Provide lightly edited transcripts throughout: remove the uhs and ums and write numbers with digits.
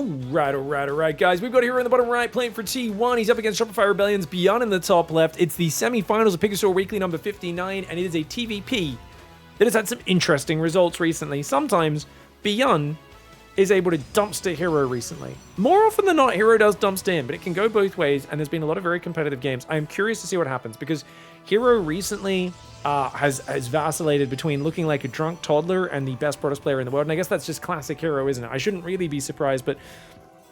Alright, guys. We've got Hero in the bottom right playing for T1. He's up against Shopify Rebellion's BYUN in the top left. It's the semi-finals of Pigosaur Weekly number 59, and it is a TVP that has had some interesting results recently. Sometimes BYUN is able to dumpster Hero recently. More often than not, Hero does dumpster in, but it can go both ways, and there's been a lot of very competitive games. I am curious to see what happens, because Hero recently has vacillated between looking like a drunk toddler and the best Protoss player in the world, and I guess that's just classic Hero, isn't it? I shouldn't really be surprised, but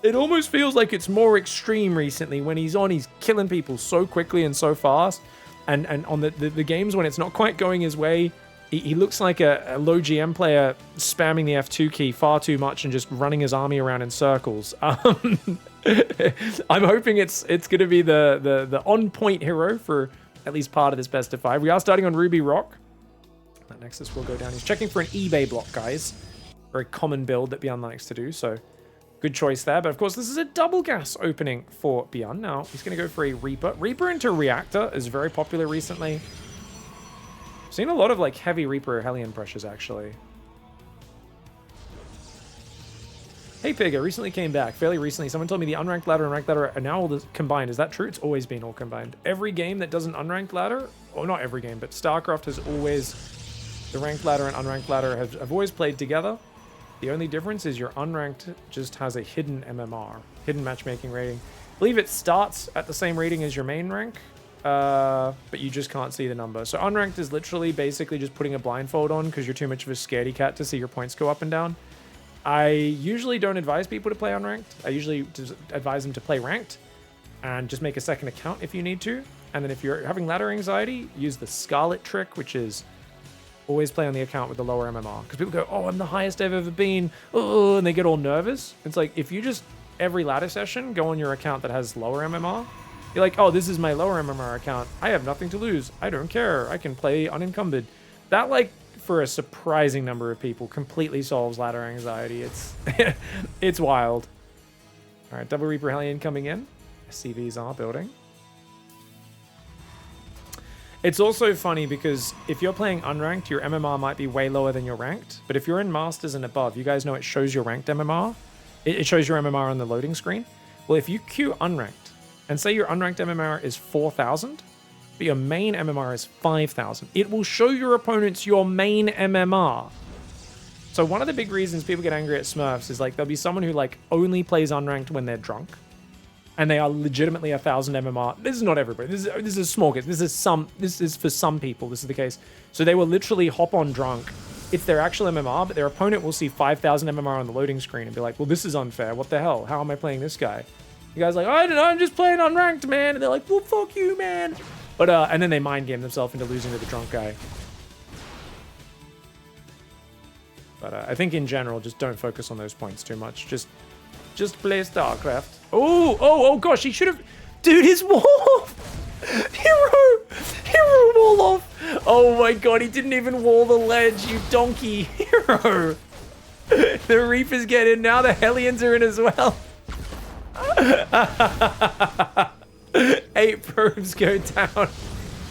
it almost feels like it's more extreme recently. When he's on, he's killing people so quickly and so fast, and on the games when it's not quite going his way, he looks like a low GM player spamming the F2 key far too much and just running his army around in circles. I'm hoping it's going to be the on-point Hero for at least part of this best of 5. We are starting on Ruby Rock. That Nexus will go down. He's checking for an eBay block, guys. Very common build that BYUN likes to do, so good choice there. But of course, this is a double gas opening for BYUN. Now, he's going to go for a Reaper. Reaper into Reactor is very popular recently. Seen a lot of like heavy Reaper Hellion pressures, actually. Hey Pig, I recently came back, fairly recently. Someone told me the unranked ladder and ranked ladder are now all combined. Is that true? It's always been all combined. Every game that does an unranked ladder, or not every game, but StarCraft has always, the ranked ladder and unranked ladder have always played together. The only difference is your unranked just has a hidden MMR, hidden matchmaking rating. I believe it starts at the same rating as your main rank, but you just can't see the number. So unranked is literally basically just putting a blindfold on because you're too much of a scaredy cat to see your points go up and down. I usually don't advise people to play unranked. I usually just advise them to play ranked and just make a second account if you need to. And then if you're having ladder anxiety, use the Scarlet trick, which is always play on the account with the lower MMR. Because people go, oh, I'm the highest I've ever been, oh, and they get all nervous. It's like, if you just, every ladder session, go on your account that has lower MMR, you're like, oh, this is my lower MMR account. I have nothing to lose. I don't care. I can play unencumbered. That, like, for a surprising number of people, completely solves ladder anxiety. It's it's wild. All right, double Reaper Hellion coming in. CVs are building. It's also funny because if you're playing unranked, your MMR might be way lower than your ranked. But if you're in Masters and above, you guys know it shows your ranked MMR. It shows your MMR on the loading screen. Well, if you queue unranked, and say your unranked MMR is 4,000, but your main MMR is 5,000, it will show your opponents your main MMR. So one of the big reasons people get angry at Smurfs is like there'll be someone who like only plays unranked when they're drunk, and they are legitimately 1,000 MMR. This is not everybody. This is a small case. This is for some people. This is the case. So they will literally hop on drunk. It's their actual MMR, but their opponent will see 5,000 MMR on the loading screen and be like, well, this is unfair. What the hell? How am I playing this guy? You guys are like, I don't know, I'm just playing unranked, man. And they're like, well, fuck you, man. But and then they mind game themselves into losing to the drunk guy. But I think in general, just don't focus on those points too much. Just play StarCraft. Oh gosh, he should have. Dude, his wall off. Hero wall off. Oh my god, he didn't even wall the ledge, you donkey. Hero. The Reapers get in now. The Hellions are in as well. 8 probes go down.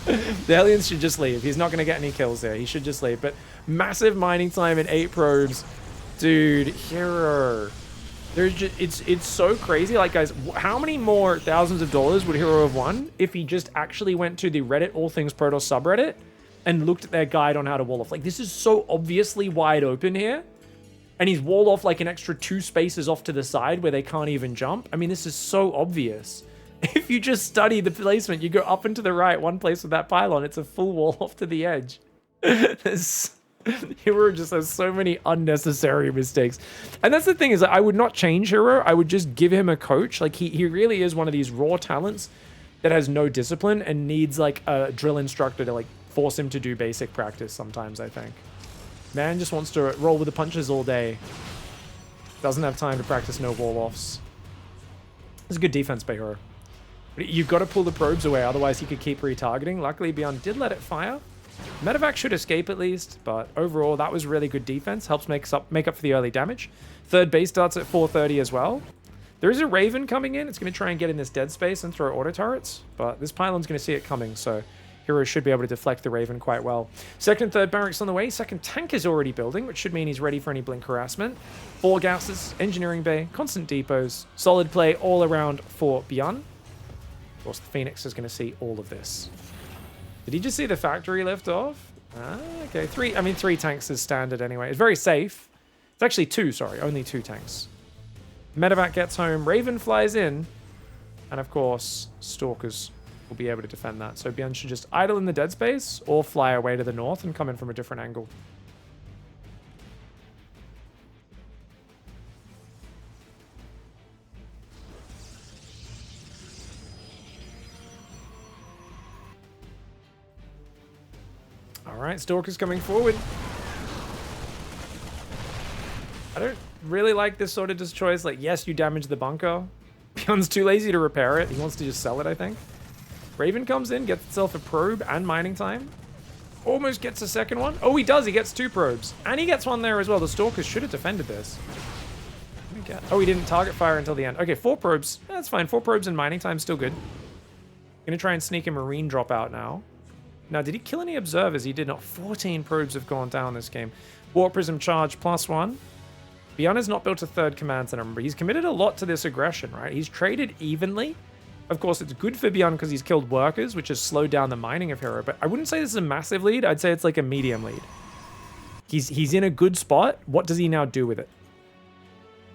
The Hellions should just leave. He's not going to get any kills there. He should just leave. But massive mining time and 8 probes. Dude, Hero. There's just, it's so crazy. Like, guys, how many more thousands of dollars would Hero have won if he just actually went to the Reddit All Things Protoss subreddit and looked at their guide on how to wall off? Like, this is so obviously wide open here. And he's walled off like an extra 2 spaces off to the side where they can't even jump. I mean, this is so obvious. If you just study the placement, you go up and to the right, one place with that pylon, it's a full wall off to the edge. Hero just has so many unnecessary mistakes. And that's the thing, is that I would not change Hero. I would just give him a coach. Like, he really is one of these raw talents that has no discipline and needs like a drill instructor to like force him to do basic practice sometimes, I think. Man just wants to roll with the punches all day. Doesn't have time to practice no wall-offs. This is good defense by Hero. But you've got to pull the probes away, otherwise he could keep retargeting. Luckily, BYUN did let it fire. Medevac should escape at least, but overall, that was really good defense. Helps make up for the early damage. Third base starts at 4:30 as well. There is a Raven coming in. It's going to try and get in this dead space and throw auto turrets, but this pylon's going to see it coming, so Hero should be able to deflect the Raven quite well. Second and third barracks on the way. Second tank is already building, which should mean he's ready for any blink harassment. 4 gases, engineering bay, constant depots, solid play all around for BYUN. Of course, the Phoenix is going to see all of this. Did he just see the factory lift off? Ah, okay. 3 tanks is standard anyway. It's very safe. It's actually 2, sorry. Only 2 tanks. Medevac gets home. Raven flies in. And of course, Stalkers will be able to defend that. So BYUN should just idle in the dead space or fly away to the north and come in from a different angle. All right, Stalkers coming forward. I don't really like this sort of choice. Like, yes, you damage the bunker. BYUN's too lazy to repair it. He wants to just sell it, I think. Raven comes in, gets itself a probe and mining time. Almost gets a second one. Oh, he does. He gets 2 probes. And he gets one there as well. The Stalkers should have defended this. Oh, he didn't target fire until the end. Okay, 4 probes. That's fine. 4 probes and mining time, still good. Gonna try and sneak a Marine drop out now. Now, did he kill any observers? He did not. 14 probes have gone down this game. Warp Prism charge +1. BYUN has not built a 3rd command center. Remember, he's committed a lot to this aggression, right? He's traded evenly. Of course, it's good for BYUN because he's killed workers, which has slowed down the mining of Hero. But I wouldn't say this is a massive lead. I'd say it's like a medium lead. He's in a good spot. What does he now do with it?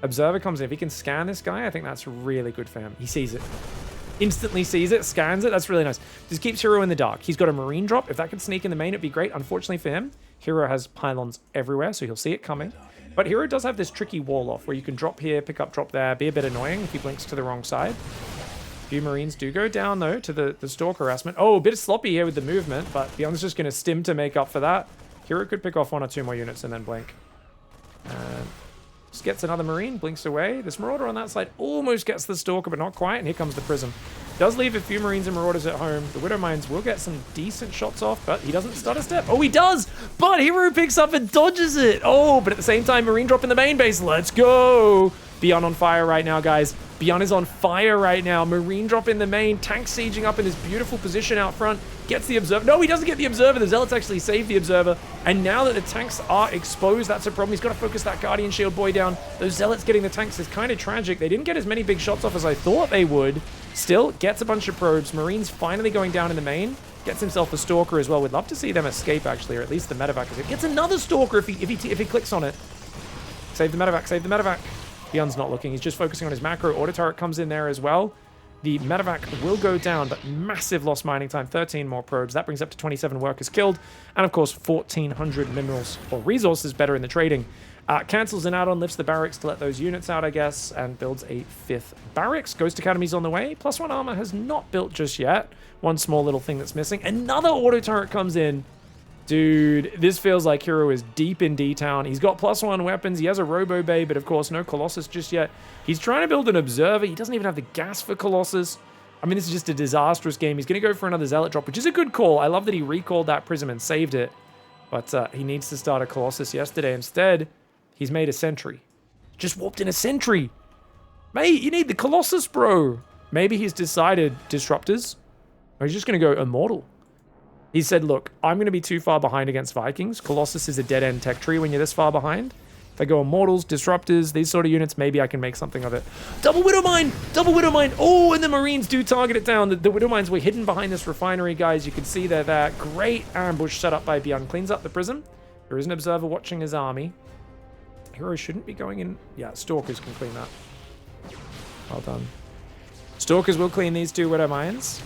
Observer comes in. If he can scan this guy, I think that's really good for him. He sees it. Instantly sees it, scans it. That's really nice. Just keeps Hero in the dark. He's got a Marine drop. If that could sneak in the main, it'd be great. Unfortunately for him, Hero has pylons everywhere, so he'll see it coming. But Hero does have this tricky wall off where you can drop here, pick up, drop there, be a bit annoying if he blinks to the wrong side. A few Marines do go down, though, to the Stalk harassment. Oh, a bit sloppy here with the movement, but BYUN's just going to stim to make up for that. Hero could pick off 1 or 2 more units and then blink. Just gets another Marine, blinks away. This Marauder on that side almost gets the Stalker, but not quite, and here comes the Prism. Does leave a few Marines and Marauders at home. The Widow Mines will get some decent shots off, but he doesn't stutter step. Oh, he does! But Hero picks up and dodges it! Oh, but at the same time, Marine drop in the main base. Let's go! BYUN on fire right now, guys. BYUN is on fire right now. Marine drop in the main. Tank sieging up in this beautiful position out front. Gets the Observer. No, he doesn't get the Observer. The Zealots actually save the Observer. And now that the tanks are exposed, that's a problem. He's got to focus that Guardian Shield boy down. Those Zealots getting the tanks is kind of tragic. They didn't get as many big shots off as I thought they would. Still, gets a bunch of probes. Marine's finally going down in the main. Gets himself a Stalker as well. We'd love to see them escape, actually, or at least the Medevac. Gets another Stalker if he clicks on it. Save the Medevac. Save the Medevac. BYUN's not looking. He's just focusing on his macro. Auto turret comes in there as well. The Medevac will go down, but massive lost mining time. 13 more probes. That brings up to 27 workers killed. And, of course, 1,400 minerals or resources better in the trading. Cancels an add-on, lifts the barracks to let those units out, I guess, and builds a 5th barracks. Ghost Academy's on the way. +1 armor has not built just yet. One small little thing that's missing. Another auto turret comes in. Dude, this feels like Hero is deep in D-Town. He's got +1 weapons. He has a Robo Bay, but of course, no Colossus just yet. He's trying to build an Observer. He doesn't even have the gas for Colossus. I mean, this is just a disastrous game. He's going to go for another Zealot drop, which is a good call. I love that he recalled that Prism and saved it. But he needs to start a Colossus yesterday. Instead, he's made a Sentry. Just warped in a Sentry. Mate, you need the Colossus, bro. Maybe he's decided Disruptors. Or he's just going to go Immortal. He said, look, I'm going to be too far behind against Vikings. Colossus is a dead-end tech tree when you're this far behind. If I go Immortals, Disruptors, these sort of units, maybe I can make something of it. Double Widow Mine! Double Widow Mine! Oh, and the Marines do target it down. The Widow Mines were hidden behind this refinery, guys. You can see they're there. Great ambush set up by BYUN. Cleans up the Prism. There is an Observer watching his army. Hero shouldn't be going in. Yeah, Stalkers can clean that. Well done. Stalkers will clean these 2 Widow Mines.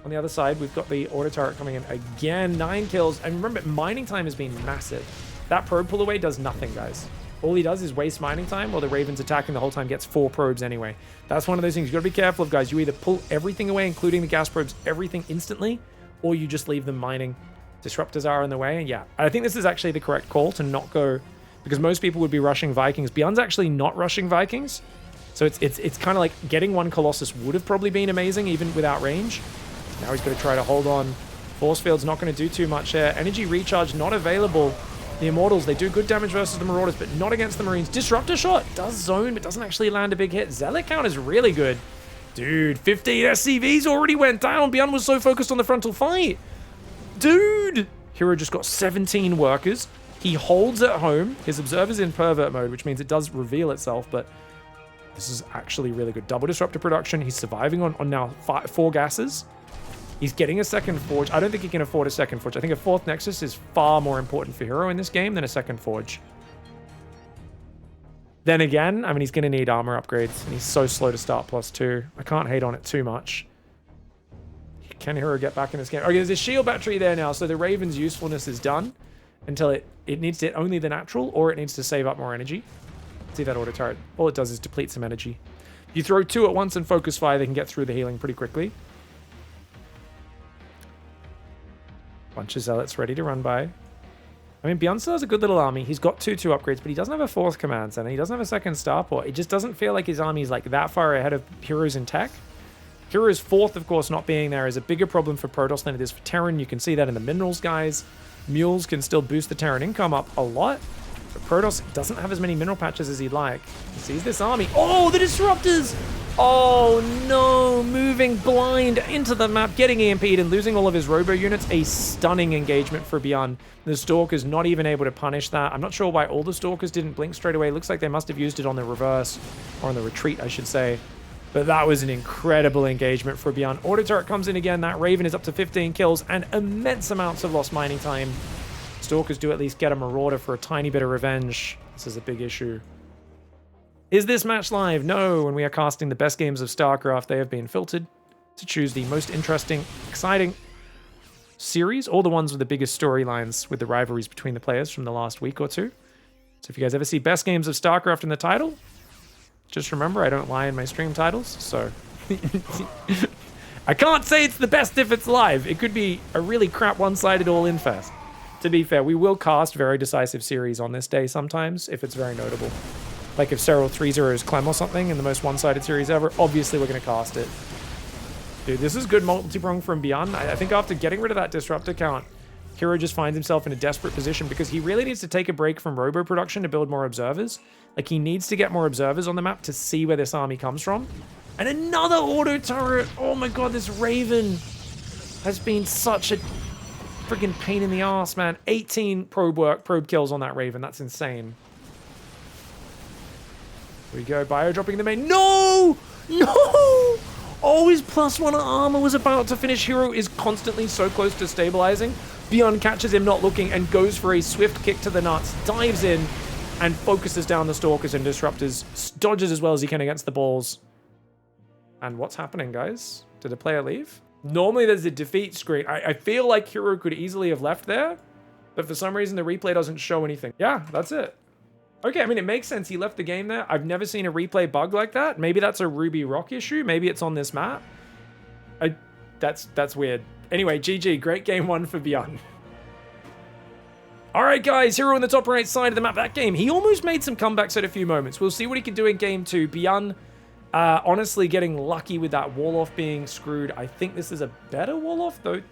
On the other side, we've got the auto turret coming in again. 9 kills. And remember, mining time has been massive. That probe pull away does nothing, guys. All he does is waste mining time while the Raven's attacking the whole time, gets 4 probes anyway. That's one of those things you've got to be careful of, guys. You either pull everything away, including the gas probes, everything instantly, or you just leave them mining. Disruptors are in the way. And yeah, I think this is actually the correct call to not go, because most people would be rushing Vikings. BYUN's actually not rushing Vikings. So it's kind of like getting 1 Colossus would have probably been amazing, even without range. Now he's going to try to hold on. Force Field's not going to do too much here. Energy Recharge not available. The Immortals, they do good damage versus the Marauders, but not against the Marines. Disruptor shot does zone, but doesn't actually land a big hit. Zealot count is really good. Dude, 15 SCVs already went down. BYUN was so focused on the frontal fight. Dude! Hero just got 17 workers. He holds at home. His observer's in pervert mode, which means it does reveal itself, but this is actually really good. Double disruptor production. He's surviving on now 4 gases. He's getting a second forge. I don't think he can afford a second forge. I think a 4th Nexus is far more important for Hero in this game than a second forge. Then again, I mean, he's going to need armor upgrades, and he's so slow to start +2. I can't hate on it too much. Can Hero get back in this game? Okay, there's a shield battery there now, so the Raven's usefulness is done until it needs to hit only the natural, or it needs to save up more energy. See that auto turret? All it does is deplete some energy. If you throw 2 at once and focus fire, they can get through the healing pretty quickly. Bunch of zealots ready to run by. I mean, BYUN still has a good little army. He's got 2 upgrades, but he doesn't have a 4th command center. He doesn't have a 2nd starport. It just doesn't feel like his army is like that far ahead of Heroes in tech. Heroes 4th, of course, not being there is a bigger problem for Protoss than it is for Terran. You can see that in the minerals, guys. Mules can still boost the Terran income up a lot. But Protoss doesn't have as many mineral patches as he'd like. He sees this army. Oh, the disruptors! Oh no, moving blind into the map, getting EMP'd and losing all of his robo units. A stunning engagement for BYUN. The Stalker's not even able to punish that. I'm not sure why all the Stalkers didn't blink straight away. Looks like they must have used it on the reverse, or on the retreat, I should say. But that was an incredible engagement for BYUN. Auto turret comes in again. That Raven is up to 15 kills and immense amounts of lost mining time. Stalkers do at least get a Marauder for a tiny bit of revenge. This is a big issue. Is this match live? No. When we are casting the best games of StarCraft, they have been filtered to choose the most interesting, exciting series, or the ones with the biggest storylines with the rivalries between the players from the last week or two. So if you guys ever see best games of StarCraft in the title, just remember I don't lie in my stream titles, so I can't say it's the best if it's live. It could be a really crap one-sided all-in fest. To be fair, we will cast very decisive series on this day sometimes if it's very notable. Like if Serral 3-0's Clem or something in the most one-sided series ever, obviously we're going to cast it. Dude, this is good multi-prong from BYUN. I think after getting rid of that disruptor count, Hero just finds himself in a desperate position because he really needs to take a break from robo production to build more observers. Like, he needs to get more observers on the map to see where this army comes from. And another auto turret! Oh my god, this Raven has been such a freaking pain in the ass, man. 18 probe kills on that Raven. That's insane. Here we go, bio dropping the main. No! No! Oh, his +1 armor was about to finish. Hero is constantly so close to stabilizing. BYUN catches him not looking and goes for a swift kick to the nuts, dives in, and focuses down the Stalkers and Disruptors, dodges as well as he can against the balls. And what's happening, guys? Did a player leave? Normally there's a defeat screen. I feel like Hero could easily have left there, but for some reason the replay doesn't show anything. Yeah, that's it. Okay, I mean, it makes sense. He left the game there. I've never seen a replay bug like that. Maybe that's a Ruby Rock issue. Maybe it's on this map. That's weird. Anyway, GG. Great game 1 for BYUN. All right, guys. Hero on the top right side of the map. That game, he almost made some comebacks at a few moments. We'll see what he can do in game 2. BYUN, honestly, getting lucky with that wall-off being screwed. I think this is a better wall-off, though.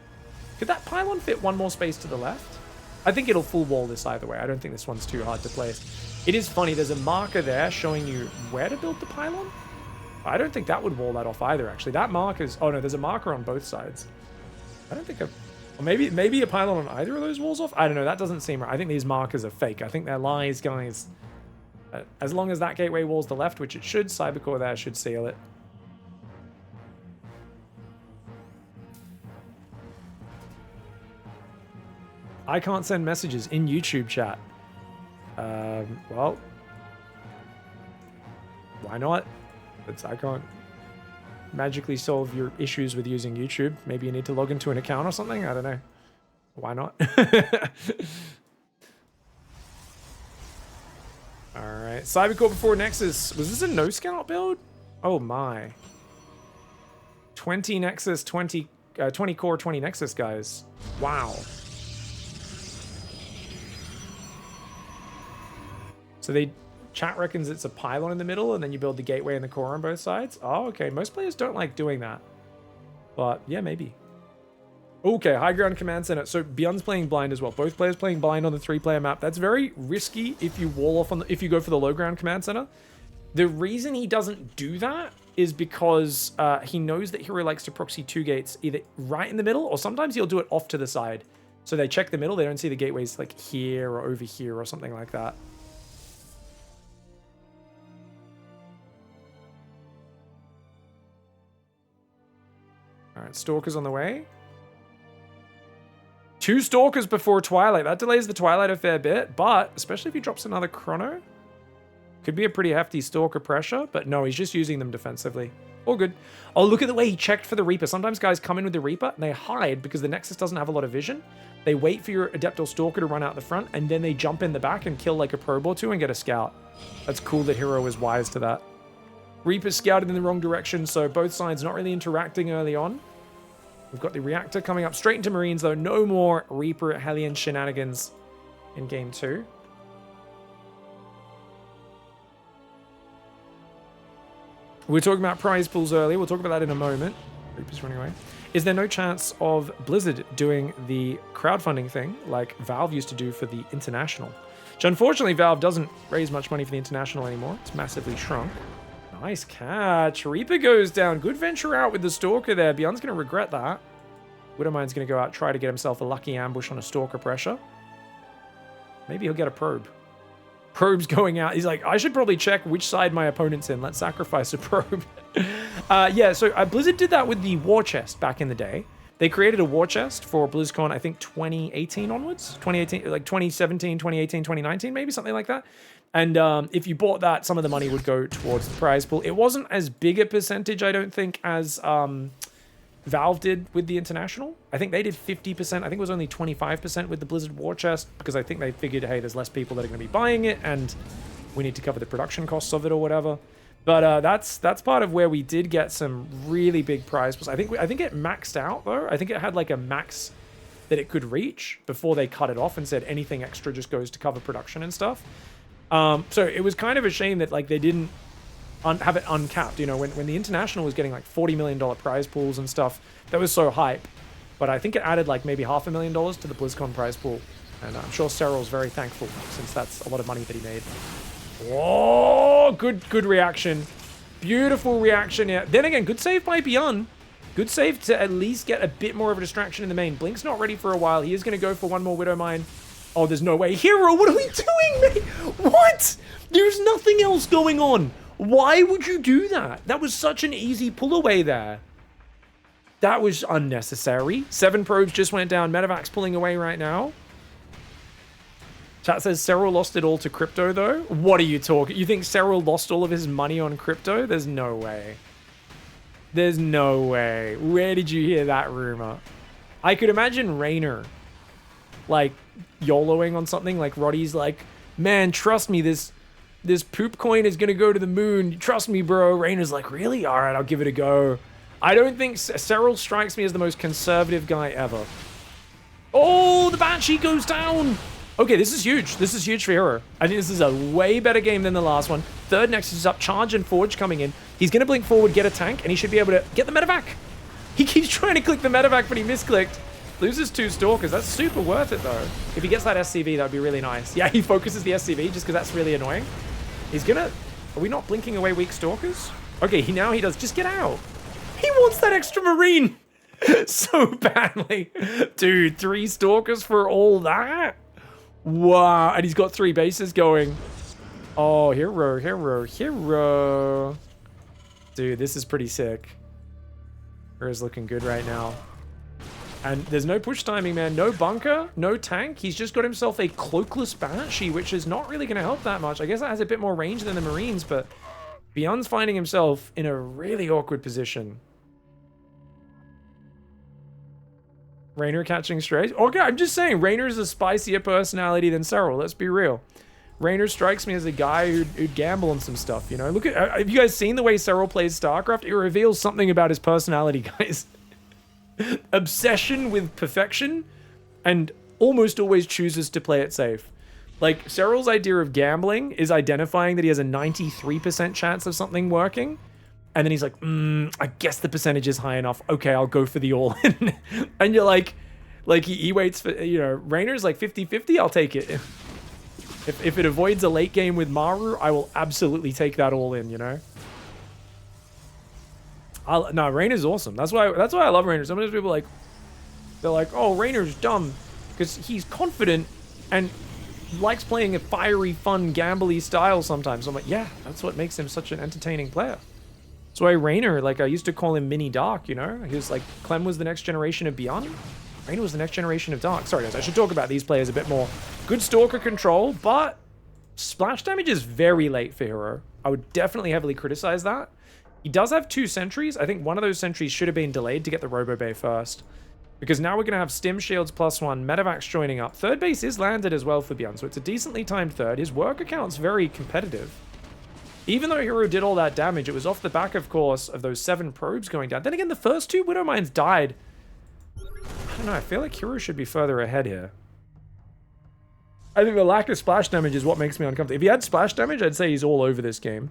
Could that pylon fit one more space to the left? I think it'll full wall this either way. I don't think this one's too hard to place. It is funny, there's a marker there showing you where to build the pylon. I don't think that would wall that off either, actually. That marker's... Oh, no, there's a marker on both sides. I don't think... Or maybe a pylon on either of those walls off? I don't know, that doesn't seem right. I think these markers are fake. I think they're lies, guys. As long as that gateway wall's the left, which it should, Cybercore there should seal it. I can't send messages in YouTube chat. Well, why not? I can't magically solve your issues with using YouTube. Maybe you need to log into an account or something. I don't know. Why not? All right. Cybercore before Nexus. Was this a no scout build? Oh my. 20 Nexus, 20 core, 20 Nexus, guys. Wow. So chat reckons it's a pylon in the middle, and then you build the gateway and the core on both sides. Oh, okay. Most players don't like doing that. But, yeah, maybe. Okay, high ground command center. So, BYUN's playing blind as well. Both players playing blind on the 3-player map. That's very risky if you wall off if you go for the low ground command center. The reason he doesn't do that is because he knows that Hero likes to proxy 2 gates either right in the middle, or sometimes he'll do it off to the side. So they check the middle, they don't see the gateways like here or over here or something like that. All right, Stalker's on the way. 2 Stalkers before Twilight. That delays the Twilight a fair bit, but especially if he drops another Chrono, could be a pretty hefty Stalker pressure, but no, he's just using them defensively. All good. Oh, look at the way he checked for the Reaper. Sometimes guys come in with the Reaper and they hide because the Nexus doesn't have a lot of vision. They wait for your Adept or Stalker to run out the front, and then they jump in the back and kill like a probe or 2 and get a scout. That's cool that Hero is wise to that. Reaper scouted in the wrong direction, so both sides not really interacting early on. We've got the Reactor coming up straight into Marines, though. No more Reaper Hellion shenanigans in game 2. We were talking about prize pools earlier. We'll talk about that in a moment. Reaper's running away. Is there no chance of Blizzard doing the crowdfunding thing like Valve used to do for the International? Which unfortunately, Valve doesn't raise much money for the International anymore. It's massively shrunk. Nice catch. Reaper goes down. Good venture out with the Stalker there. BYUN's going to regret that. Widowmine's going to go out, try to get himself a lucky ambush on a Stalker pressure. Maybe he'll get a probe. Probe's going out. He's like, I should probably check which side my opponent's in. Let's sacrifice a probe. Yeah, so Blizzard did that with the War Chest back in the day. They created a War Chest for BlizzCon, I think 2018 onwards. 2018, like 2017, 2018, 2019, maybe something like that. And if you bought that, some of the money would go towards the prize pool. It wasn't as big a percentage, I don't think, as Valve did with the International. I think they did 50%. I think it was only 25% with the Blizzard War Chest, because I think they figured, hey, there's less people that are going to be buying it, and we need to cover the production costs of it or whatever. But that's part of where we did get some really big prize pools. I think it maxed out, though. I think it had like a max that it could reach before they cut it off and said anything extra just goes to cover production and stuff. So it was kind of a shame that like they didn't have it uncapped. You know, when the International was getting like $40 million prize pools and stuff, that was so hype. But I think it added like maybe $500,000 to the BlizzCon prize pool. And I'm sure Cyril's very thankful, since that's a lot of money that he made. Oh, good reaction. Beautiful reaction here. Then again, good save by BYUN. Good save to at least get a bit more of a distraction in the main. Blink's not ready for a while. He is going to go for one more Widowmine. Oh, there's no way. Hero, what are we doing, mate? What? There's nothing else going on. Why would you do that? That was such an easy pull away there. That was unnecessary. 7 probes just went down. Medevac's pulling away right now. Chat says Cyril lost it all to crypto, though. What are you talking? You think Cyril lost all of his money on crypto? There's no way. There's no way. Where did you hear that rumor? I could imagine Raynor, like, YOLOing on something. Like, Roddy's like, man, trust me, this poop coin is going to go to the moon. Trust me, bro. Raynor's like, really? All right, I'll give it a go. I don't think... Cyril strikes me as the most conservative guy ever. Oh, the Banshee goes down. Okay, this is huge. This is huge for Hero. I think this is a way better game than the last one. Third Nexus is up. Charge and Forge coming in. He's going to blink forward, get a tank, and he should be able to get the medevac. He keeps trying to click the medevac, but he misclicked. Loses 2 Stalkers. That's super worth it, though. If he gets that SCV, that would be really nice. Yeah, he focuses the SCV just because that's really annoying. He's going to... Are we not blinking away weak Stalkers? Okay, now he does. Just get out. He wants that extra Marine so badly. Dude, 3 Stalkers for all that? Wow, and he's got 3 bases going. Oh, hero. Dude, this is pretty sick. Hero's looking good right now. And there's no push timing, man. No bunker, no tank. He's just got himself a cloakless Banshee, which is not really going to help that much. I guess that has a bit more range than the Marines, but BYUN's finding himself in a really awkward position. Raynor catching strays. Okay, I'm just saying, Raynor's a spicier personality than Cyril. Let's be real. Raynor strikes me as a guy who'd gamble on some stuff, you know? Look at... Have you guys seen the way Cyril plays StarCraft? It reveals something about his personality, guys. Obsession with perfection, and almost always chooses to play it safe. Like, Cyril's idea of gambling is identifying that he has a 93% chance of something working, and then he's like, I guess the percentage is high enough. Okay, I'll go for the all-in. And you're like he waits for, you know, Raynor's like 50-50, I'll take it. If it avoids a late game with Maru, I will absolutely take that all-in, you know? No, Rainer's awesome. That's why I love Rainer. Some of those people they're like, oh, Rainer's dumb because he's confident and likes playing a fiery, fun, gambly style sometimes. I'm like, yeah, that's what makes him such an entertaining player. That's why Rainer, like, I used to call him Mini Dark, you know? He was like, Clem was the next generation of BYUN. Rainer was the next generation of Dark. Sorry, guys, I should talk about these players a bit more. Good Stalker control, but splash damage is very late for Hero. I would definitely heavily criticize that. He does have 2 sentries. I think one of those sentries should have been delayed to get the Robo Bay first. Because now we're going to have Stim Shields +1, Medivacs joining up. Third base is landed as well for BYUN, so it's a decently timed third. His work account's very competitive. Even though Hero did all that damage, it was off the back, of course, of those 7 probes going down. Then again, the first 2 Widow Mines died. I don't know, I feel like Hero should be further ahead here. I think the lack of splash damage is what makes me uncomfortable. If he had splash damage, I'd say he's all over this game.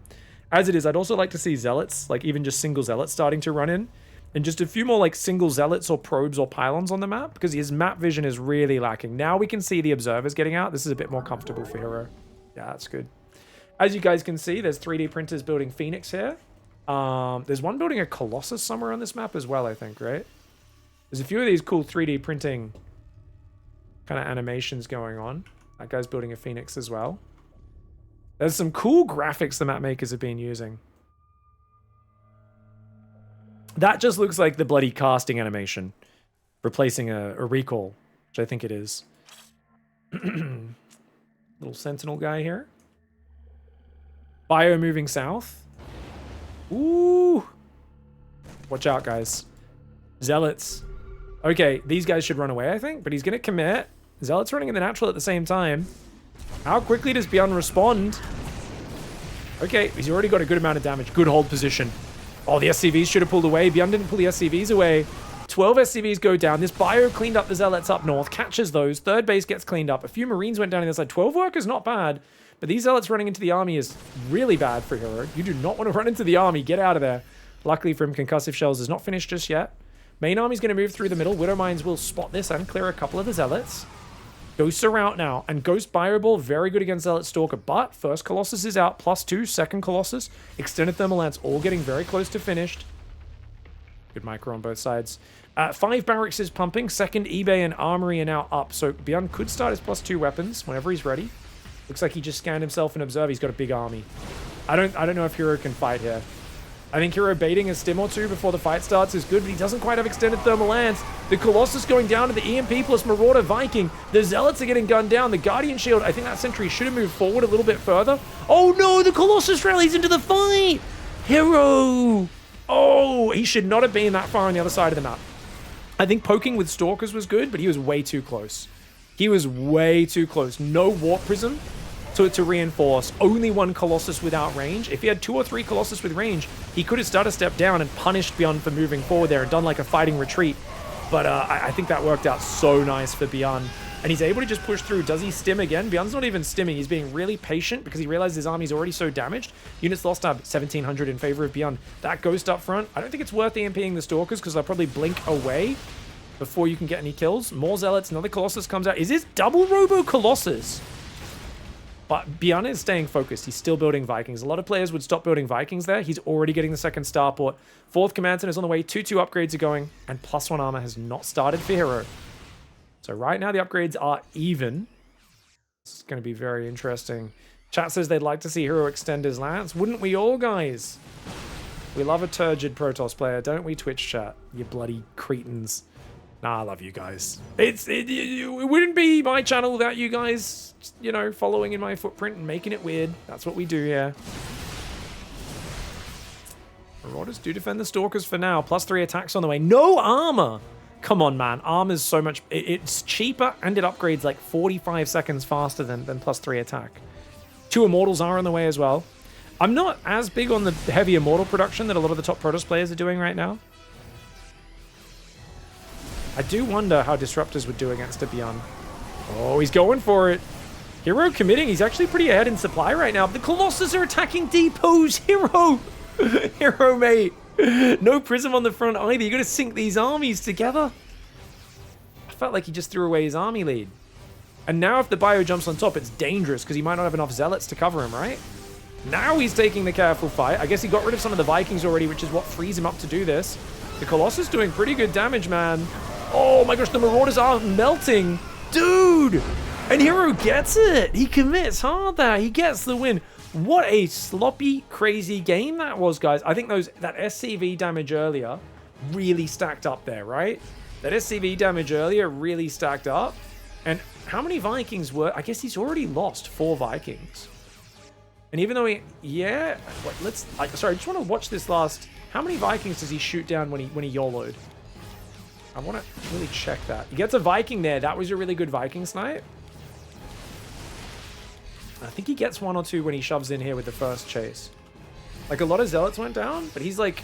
As it is, I'd also like to see Zealots, like even just single Zealots starting to run in. And just a few more like single Zealots or probes or pylons on the map, because his map vision is really lacking. Now we can see the observers getting out. This is a bit more comfortable for Hero. Yeah, that's good. As you guys can see, there's 3D printers building Phoenix here. There's one building a Colossus somewhere on this map as well, I think, right? There's a few of these cool 3D printing kind of animations going on. That guy's building a Phoenix as well. There's some cool graphics the map makers have been using. That just looks like the bloody casting animation. Replacing a recall, which I think it is. Little Sentinel guy here. Bio moving south. Ooh. Watch out, guys. Zealots. Okay, these guys should run away, I think, but he's going to commit. Zealots running in the natural at the same time. How quickly does BYUN respond? Okay, he's already got a good amount of damage. Good hold position. Oh, the SCVs should have pulled away. BYUN didn't pull the SCVs away. 12 SCVs go down. This bio cleaned up the Zealots up north, catches those. Third base gets cleaned up. A few Marines went down on the side. 12 workers, not bad. But these Zealots running into the army is really bad for Hero. You do not want to run into the army. Get out of there. Luckily for him, Concussive Shells is not finished just yet. Main army's going to move through the middle. Widow Mines will spot this and clear a couple of the Zealots. Ghosts are out now. And Ghost Bioball, very good against Zealot Stalker. But first Colossus is out. +2. Second Colossus. Extended Thermal Lance. All getting very close to finished. Good micro on both sides. 5 Barracks is pumping. Second eBay and Armory are now up. So BYUN could start his +2 weapons whenever he's ready. Looks like he just scanned himself and observed. He's got a big army. I don't know if Hero can fight here. I think Hero baiting a stim or 2 before the fight starts is good, but he doesn't quite have extended thermal lance. The Colossus going down to the EMP plus Marauder Viking. The Zealots are getting gunned down. The Guardian Shield, I think that sentry should have moved forward a little bit further. Oh no, the Colossus rallies into the fight! Hero! Oh, he should not have been that far on the other side of the map. I think poking with Stalkers was good, but he was way too close. He was way too close. No Warp Prism to reinforce. Only 1 Colossus without range. If he had 2 or 3 Colossus with range, he could have started a step down and punished BYUN for moving forward there and done like a fighting retreat. But I think that worked out so nice for BYUN. And he's able to just push through. Does he stim again? BYUN's not even stimming. He's being really patient because he realizes his army's already so damaged. Units lost up 1,700 in favor of BYUN. That Ghost up front. I don't think it's worth EMPing the Stalkers because they'll probably blink away before you can get any kills. More Zealots. Another Colossus comes out. Is this double Robo Colossus? But BYUN is staying focused. He's still building Vikings. A lot of players would stop building Vikings there. He's already getting the second starport. 4th Command Center is on the way. 2-2 upgrades are going. And +1 armor has not started for Hero. So right now the upgrades are even. This is going to be very interesting. Chat says they'd like to see Hero extend his lance. Wouldn't we all, guys? We love a turgid Protoss player, don't we, Twitch chat? You bloody cretins. Nah, I love you guys. It wouldn't be my channel without you guys, you know, following in my footprint and making it weird. That's what we do here. Marauders do defend the Stalkers for now. +3 attacks on the way. No armor! Come on, man. Armor's so much... It's cheaper and it upgrades like 45 seconds faster than +3 attack. 2 Immortals are on the way as well. I'm not as big on the heavy Immortal production that a lot of the top Protoss players are doing right now. I do wonder how Disruptors would do against a BYUN. Oh, he's going for it. Hero committing. He's actually pretty ahead in supply right now. The Colossus are attacking depots. Hero! Hero, mate. No Prism on the front either. You got to sync these armies together. I felt like he just threw away his army lead. And now if the Bio jumps on top, it's dangerous because he might not have enough Zealots to cover him, right? Now he's taking the careful fight. I guess he got rid of some of the Vikings already, which is what frees him up to do this. The Colossus doing pretty good damage, man. Oh my gosh, the Marauders are melting. Dude! And Hero gets it. He commits hard there. He gets the win. What a sloppy, crazy game that was, guys. I think that SCV damage earlier really stacked up there, right? That SCV damage earlier really stacked up. And how many Vikings were... I guess he's already lost 4 Vikings. And even though he... Yeah. Wait, sorry, I just want to watch this last... How many Vikings does he shoot down when he YOLO'd? I want to really check that. He gets a Viking there. That was a really good Viking snipe. I think he gets 1 or 2 when he shoves in here with the first chase. Like, a lot of Zealots went down, but he's like...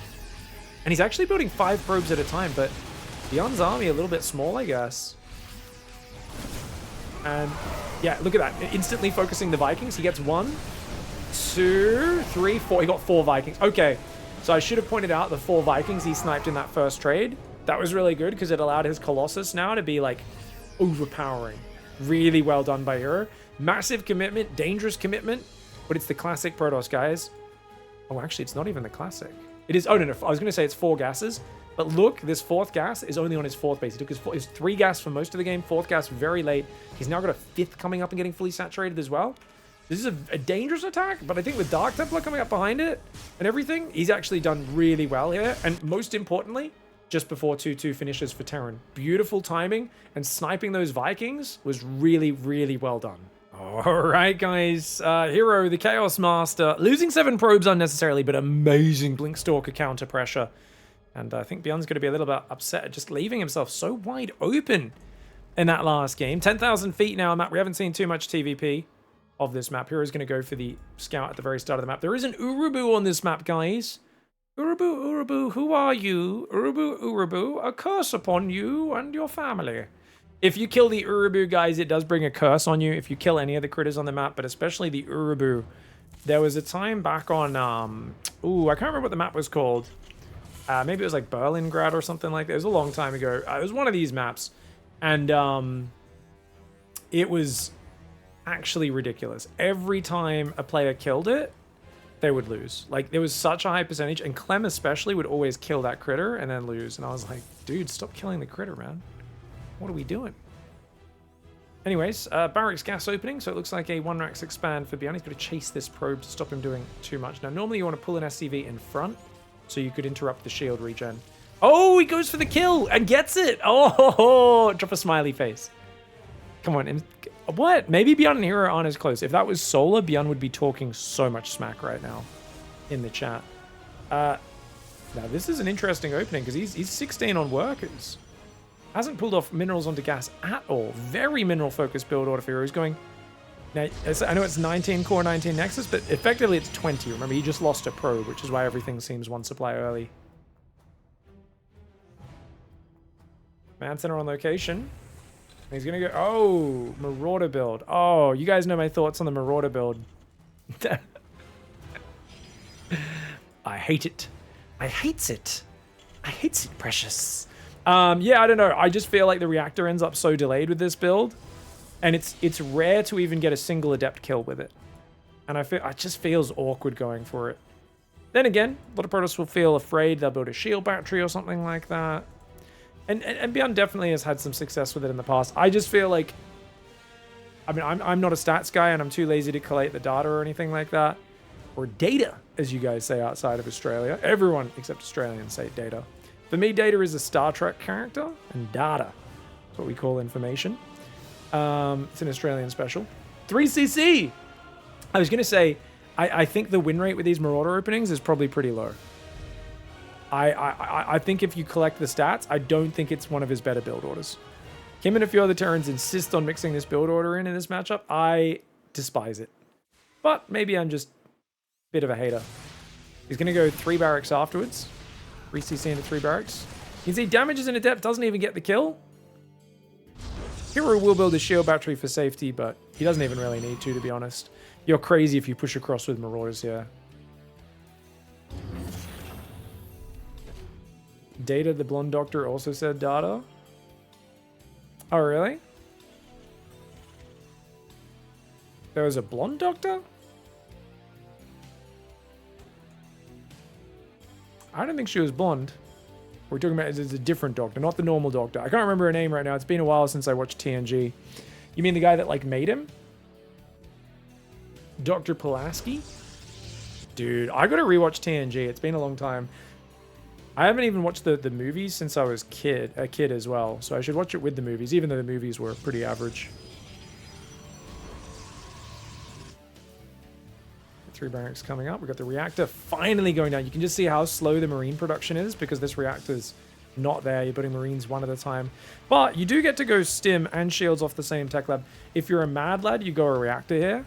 And he's actually building 5 probes at a time, but BYUN's army a little bit small, I guess. And, yeah, look at that. Instantly focusing the Vikings. He gets 1, 2, 3, 4. He got 4 Vikings. Okay, so I should have pointed out the 4 Vikings he sniped in that first trade. That was really good because it allowed his Colossus now to be, like, overpowering. Really well done by Hero. Massive commitment, dangerous commitment, but it's the classic Protoss, guys. Oh, actually, it's not even the classic. It is... Oh, no. I was going to say it's 4 gases, but look, this 4th gas is only on his 4th base. He took his 3 gas for most of the game, 4th gas very late. He's now got a 5th coming up and getting fully saturated as well. This is a dangerous attack, but I think with Dark Templar coming up behind it and everything, he's actually done really well here. And most importantly, just before 2-2 finishes for Terran. Beautiful timing, and sniping those Vikings was really, really well done. All right, guys. Hero, the Chaos Master, losing 7 probes unnecessarily, but amazing Blinkstalker counter pressure. And I think BYUN's going to be a little bit upset at just leaving himself so wide open in that last game. 10,000 feet now, map. We haven't seen too much TVP of this map. Hero's going to go for the scout at the very start of the map. There is an Urubu on this map, guys. Urubu, Urubu, who are you? Urubu, Urubu, a curse upon you and your family. If you kill the Urubu, guys, it does bring a curse on you if you kill any of the critters on the map, but especially the Urubu. There was a time back on, ooh, I can't remember what the map was called. Maybe it was like Berlingrad or something like that. It was a long time ago. It was one of these maps. And it was actually ridiculous. Every time a player killed it, they would lose. Like, there was such a high percentage, and Clem especially would always kill that critter and then lose. And I was like, dude, stop killing the critter, man. What are we doing? Anyways, Barracks gas opening, so it looks like a 1-rax expand for BYUN. He's going to chase this probe to stop him doing too much. Now, normally you want to pull an SCV in front, so you could interrupt the shield regen. Oh, he goes for the kill and gets it! Oh, drop a smiley face. Come on. What? Maybe BYUN and Hero aren't as close. If that was Solar, BYUN would be talking so much smack right now in the chat. Now, this is an interesting opening, because he's 16 on workers. Hasn't pulled off minerals onto gas at all. Very mineral-focused build order for Hero. He's going... Now, I know it's 19 core, 19 Nexus, but effectively it's 20. Remember, he just lost a probe, which is why everything seems 1 supply early. Man Center on location. He's going to go... Oh, Marauder build. Oh, you guys know my thoughts on the Marauder build. I hate it. I hates it. I hates it, precious. Yeah, I don't know. I just feel like the reactor ends up so delayed with this build. And it's rare to even get a single adept kill with it. And it just feels awkward going for it. Then again, a lot of Protoss will feel afraid they'll build a shield battery or something like that. And BYUN definitely has had some success with it in the past. I just feel like... I mean, I'm not a stats guy, and I'm too lazy to collate the data or anything like that. Or data, as you guys say outside of Australia. Everyone except Australians say data. For me, data is a Star Trek character, and data is what we call information. It's an Australian special. 3cc! I was going to say, I think the win rate with these Marauder openings is probably pretty low. I think if you collect the stats, I don't think it's one of his better build orders. Him and a few other Terrans insist on mixing this build order in this matchup. I despise it. But maybe I'm just a bit of a hater. He's going to go 3 barracks afterwards. 3cc into 3 barracks. You can see damages an adept, doesn't even get the kill. Hero will build a shield battery for safety, but he doesn't even really need to be honest. You're crazy if you push across with Marauders here. Data, the blonde doctor, also said data. Oh, really? There was a blonde doctor? I don't think she was blonde. We're talking about it's a different doctor, not the normal doctor. I can't remember her name right now. It's been a while since I watched TNG. You mean the guy that like made him? Dr. Pulaski? Dude, I gotta rewatch TNG. It's been a long time. I haven't even watched the movies since I was a kid as well. So I should watch it with the movies, even though the movies were pretty average. 3 barracks coming up. We've got the reactor finally going down. You can just see how slow the marine production is because this reactor's not there. You're putting marines one at a time. But you do get to go stim and shields off the same tech lab. If you're a mad lad, you go a reactor here.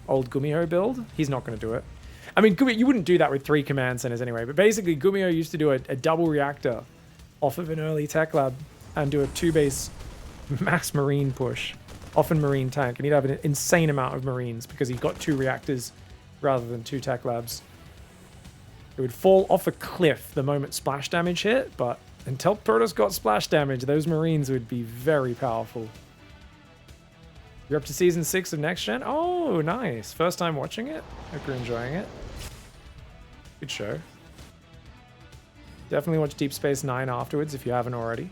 Old Gumiho build. He's not going to do it. I mean, you wouldn't do that with 3 command centers anyway, but basically Gumiho used to do a double reactor off of an early tech lab and do a 2-base mass marine push off a marine tank, and he'd have an insane amount of marines because he got 2 reactors rather than 2 tech labs. It would fall off a cliff the moment splash damage hit, but until Protoss got splash damage, those marines would be very powerful. You're up to season 6 of Next Gen? Oh, nice. First time watching it? Hope you're enjoying it. Good show. Definitely watch Deep Space Nine afterwards if you haven't already.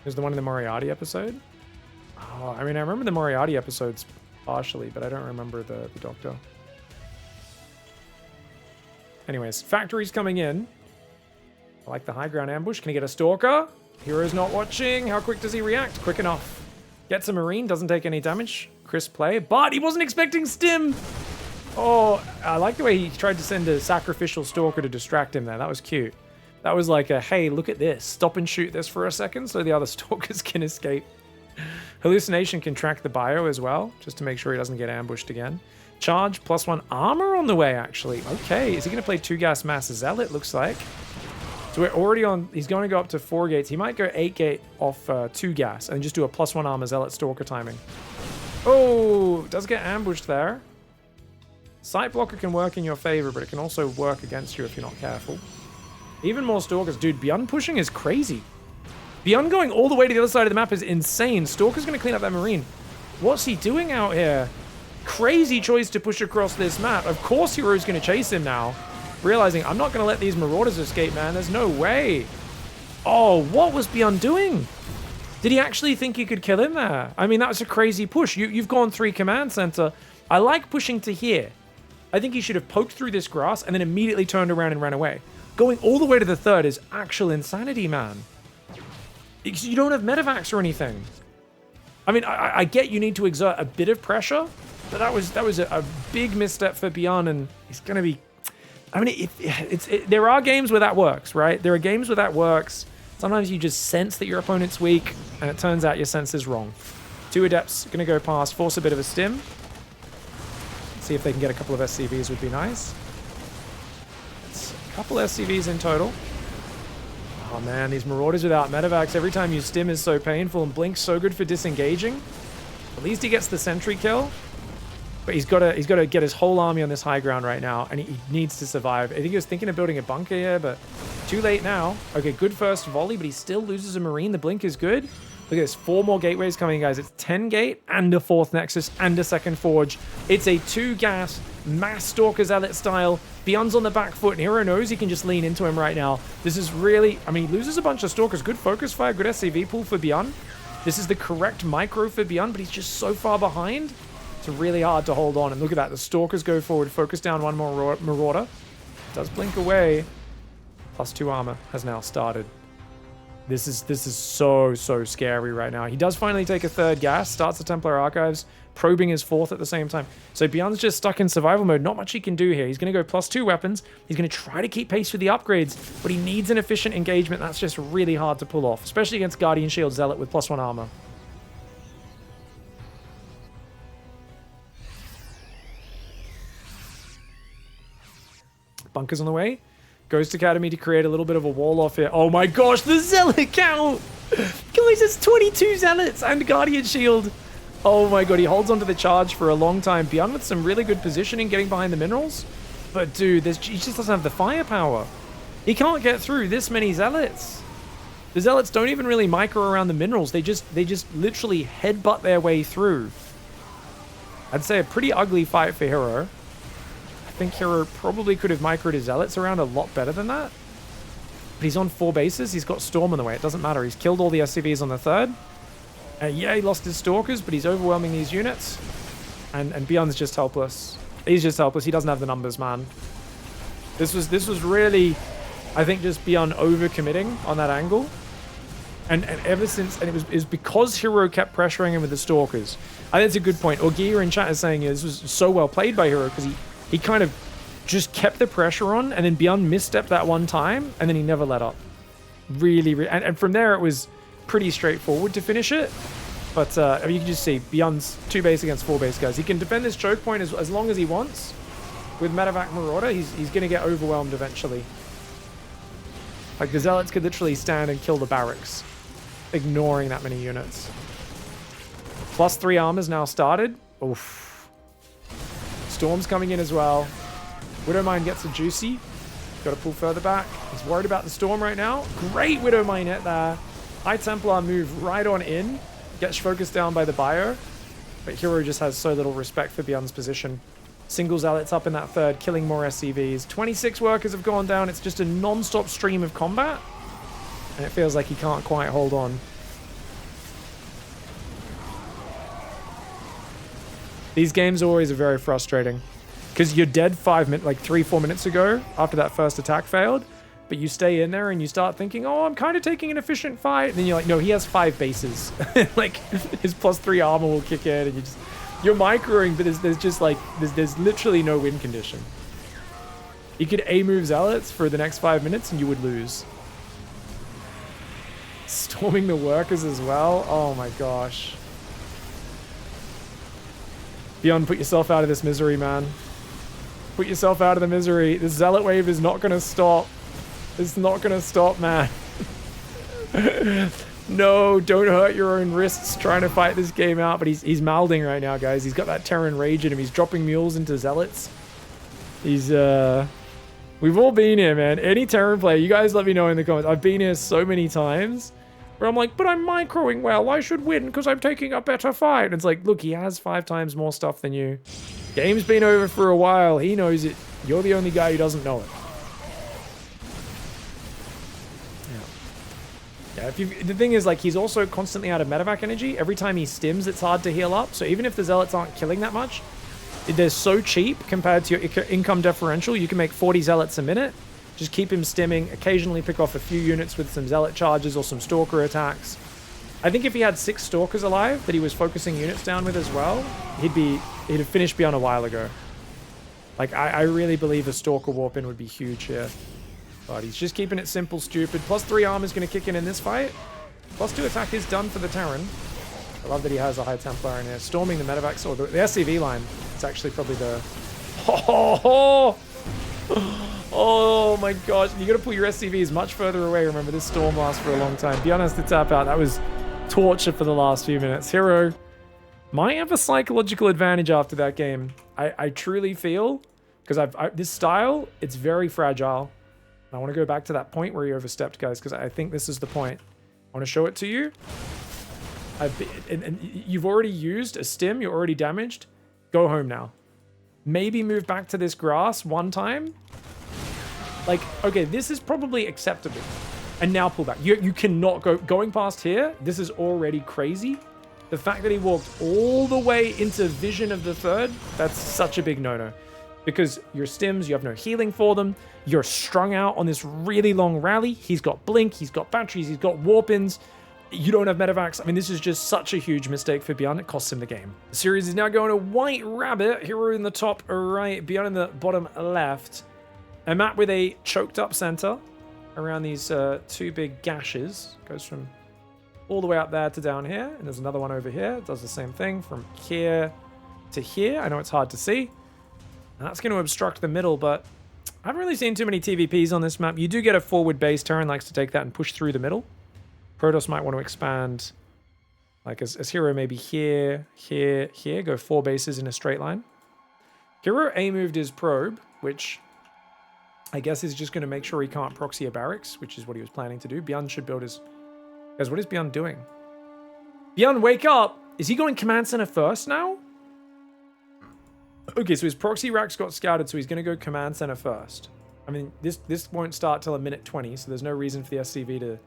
There's the one in the Moriarty episode. Oh, I mean, I remember the Moriarty episodes partially, but I don't remember the Doctor. Anyways, factory's coming in. I like the high ground ambush. Can he get a Stalker? Hero's not watching. How quick does he react? Quick enough. Gets a Marine, doesn't take any damage. Crisp play, but he wasn't expecting stim. Oh, I like the way he tried to send a sacrificial Stalker to distract him there. That was cute. That was like a, hey, look at this. Stop and shoot this for a second so the other Stalkers can escape. Hallucination can track the bio as well, just to make sure he doesn't get ambushed again. Charge, +1 armor on the way, actually. Okay, is he going to play 2-gas mass Zealot, looks like. So we're already on, he's going to go up to 4 gates. He might go 8 gate off 2 gas and just do a +1 armor Zealot Stalker timing. Oh, does get ambushed there. Sight blocker can work in your favor, but it can also work against you if you're not careful. Even more Stalkers. Dude, BYUN pushing is crazy. BYUN going all the way to the other side of the map is insane. Stalker's going to clean up that Marine. What's he doing out here? Crazy choice to push across this map. Of course Hero's going to chase him now. Realizing, I'm not going to let these Marauders escape, man. There's no way. Oh, what was BYUN doing? Did he actually think he could kill him there? I mean, that was a crazy push. You've gone 3 command center. I like pushing to here. I think he should have poked through this grass and then immediately turned around and ran away. Going all the way to the 3rd is actual insanity, man. You don't have medevacs or anything. I mean, I get you need to exert a bit of pressure, but that was a big misstep for BYUN, and he's going to be... I mean, there are games where that works, right? There are games where that works. Sometimes you just sense that your opponent's weak, and it turns out your sense is wrong. 2 Adepts going to go past, force a bit of a stim. See if they can get a couple of SCVs would be nice. It's a couple SCVs in total. Oh man, these Marauders without medevacs, every time you stim is so painful, and Blink's so good for disengaging. At least he gets the sentry kill. But he's got to get his whole army on this high ground right now, and he needs to survive. I think he was thinking of building a bunker here, but too late now. Okay, good first volley, but he still loses a Marine. The Blink is good. Look at this, 4 more gateways coming, guys. It's 10 gate and a 4th Nexus and a 2nd Forge. It's a 2-gas mass Stalker Zealot style. BYUN's on the back foot, and Hero knows he can just lean into him right now. This is really, I mean, he loses a bunch of Stalkers. Good focus fire, good SCV pool for BYUN. This is the correct micro for BYUN, but he's just so far behind. It's really hard to hold on. And look at that. The Stalkers go forward. Focus down one more Marauder. Does blink away. +2 armor has now started. This is so scary right now. He does finally take a 3rd gas. Starts the Templar Archives. Probing his 4th at the same time. So BYUN's just stuck in survival mode. Not much he can do here. He's going to go +2 weapons. He's going to try to keep pace with the upgrades. But he needs an efficient engagement. That's just really hard to pull off. Especially against Guardian Shield Zealot with +1 armor. Bunkers on the way. Ghost Academy to create a little bit of a wall off here. Oh my gosh, the Zealot count! Guys, it's 22 Zealots and Guardian Shield. Oh my god, he holds onto the charge for a long time. BYUN with some really good positioning getting behind the minerals. But dude, he just doesn't have the firepower. He can't get through this many Zealots. The Zealots don't even really micro around the minerals. They just literally headbutt their way through. I'd say a pretty ugly fight for Hero. I think Hero probably could have microed his Zealots around a lot better than that. But he's on 4 bases. He's got Storm on the way. It doesn't matter. He's killed all the SCVs on the 3rd. Yeah, he lost his Stalkers, but he's overwhelming these units. And BYUN's just helpless. He's just helpless. He doesn't have the numbers, man. This was really, I think, just BYUN overcommitting on that angle. And ever since, and it was because Hero kept pressuring him with the Stalkers. I think it's a good point. Orgia in chat is saying, yeah, this was so well played by Hero because he kind of just kept the pressure on, and then BYUN misstepped that one time, and then he never let up. Really, and from there it was pretty straightforward to finish it. But I mean, you can just see BYUN's 2 base against 4 base guys. He can defend this choke point as long as he wants. With Medevac Marauder, he's going to get overwhelmed eventually. Like, the Zealots could literally stand and kill the barracks, ignoring that many units. +3 armor's now started. Oof. Storm's coming in as well. Widowmine gets a juicy. Got to pull further back. He's worried about the Storm right now. Great Widowmine hit there. High Templar move right on in. Gets focused down by the bio. But Hero just has so little respect for BYUN's position. Single Zealots up in that 3rd, killing more SCVs. 26 workers have gone down. It's just a non-stop stream of combat. And it feels like he can't quite hold on. These games always are very frustrating. Because you're dead 3-4 minutes ago after that first attack failed. But you stay in there and you start thinking, oh, I'm kind of taking an efficient fight. And then you're like, no, he has 5 bases. Like, his +3 armor will kick in and you're microing, but there's just like, there's literally no win condition. You could A-move Zealots for the next 5 minutes and you would lose. Storming the workers as well. Oh my gosh. BYUN, put yourself out of this misery, man. Put yourself out of the misery. This Zealot wave is not going to stop. It's not going to stop, man. No, don't hurt your own wrists trying to fight this game out. But he's mouthing right now, guys. He's got that Terran rage in him. He's dropping mules into Zealots. He's, we've all been here, man. Any Terran player, you guys let me know in the comments. I've been here so many times where I'm like, but I'm microing well. I should win because I'm taking a better fight. And it's like, look, he has 5 times more stuff than you. Game's been over for a while. He knows it. You're the only guy who doesn't know it. Yeah, the thing is, like, he's also constantly out of medevac energy. Every time he stims, it's hard to heal up. So even if the Zealots aren't killing that much, they're so cheap compared to your income differential. You can make 40 Zealots a minute. Just keep him stimming. Occasionally pick off a few units with some Zealot charges or some Stalker attacks. I think if he had 6 Stalkers alive that he was focusing units down with as well, he'd have finished BYUN a while ago. Like, I really believe a Stalker warp in would be huge here. But he's just keeping it simple, stupid. +3 armor is going to kick in this fight. +2 attack is done for the Terran. I love that he has a High Templar in here. Storming the medevacs, or the SCV line. It's actually probably the... Oh my gosh. You got to pull your SCVs much further away. Remember, this storm lasts for a long time. BYUN has to tap out. That was torture for the last few minutes. Hero might have a psychological advantage after that game. I truly feel, because this style, it's very fragile. I want to go back to that point where he overstepped, guys, because I think this is the point. I want to show it to you. And you've already used a stim. You're already damaged. Go home now. Maybe move back to this grass one time. Like, okay, this is probably acceptable. And now pull back. You cannot go... Going past here, this is already crazy. The fact that he walked all the way into vision of the 3rd, that's such a big no-no. Because your stims, you have no healing for them. You're strung out on this really long rally. He's got blink, he's got batteries, he's got warp-ins. You don't have medevacs. I mean, this is just such a huge mistake for BYUN. It costs him the game. The series is now going to White Rabbit. Hero in the top right, BYUN in the bottom left. A map with a choked up center around these 2 big gashes. Goes from all the way up there to down here. And there's another one over here. It does the same thing from here to here. I know it's hard to see. That's going to obstruct the middle, but I haven't really seen too many TVPs on this map. You do get a forward base. Terran likes to take that and push through the middle. Protoss might want to expand, like as Hero maybe here, here, here. Go 4 bases in a straight line. Hero A-moved his probe, which I guess is just going to make sure he can't proxy a barracks, which is what he was planning to do. BYUN should build his Guys, what is BYUN doing? BYUN, wake up! Is he going command center first now? Okay, so his proxy racks got scouted, so he's going to go command center first. I mean, this won't start till a minute 20, so there's no reason for the SCV to